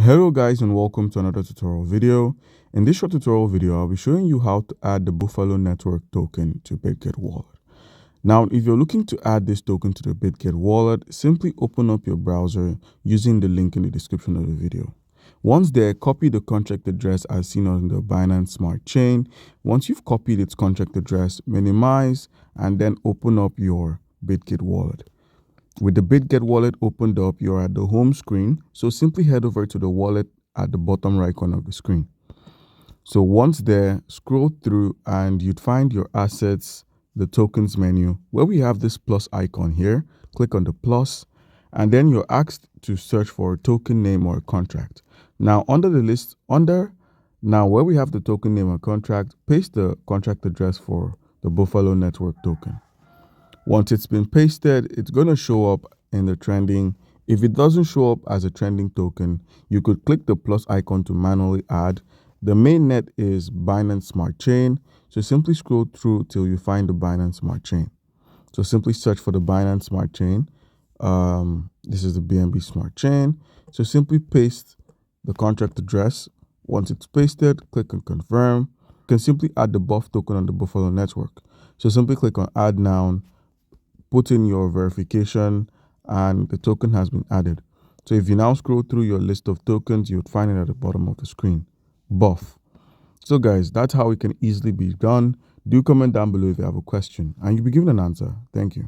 Hello guys, and welcome to another tutorial video. In this short tutorial video, I'll be showing you how to add the Buffalo Network token to Bitget wallet. Now, if you're looking to add this token to the Bitget wallet, simply open up your browser using the link in the description of the video. Once there, copy the contract address as seen on the Binance Smart Chain. Once you've copied its contract address, minimize and then open up your Bitget wallet. With the Bitget wallet opened up, you're at the home screen. So simply head over to the wallet at the bottom right corner of the screen. So once there, scroll through and you'd find your assets, the tokens menu, where we have this plus icon here. Click on the plus, and then you're asked to search for a token name or a contract. Now under the list, where we have the token name or contract, paste the contract address for the Buffalo Network token. Once it's been pasted, it's going to show up in the trending. If it doesn't show up as a trending token, you could click the plus icon to manually add. The main net is Binance Smart Chain. So simply scroll through till you find the Binance Smart Chain. So simply search for the Binance Smart Chain. This is the BNB Smart Chain. So simply paste the contract address. Once it's pasted, click on confirm. You can simply add the BUF token on the Buffalo Network. So simply click on add now. Put in your verification and the token has been added. So if you now scroll through your list of tokens, you would find it at the bottom of the screen, BUF. So guys, that's how it can easily be done. Do comment down below if you have a question and you'll be given an answer. Thank you.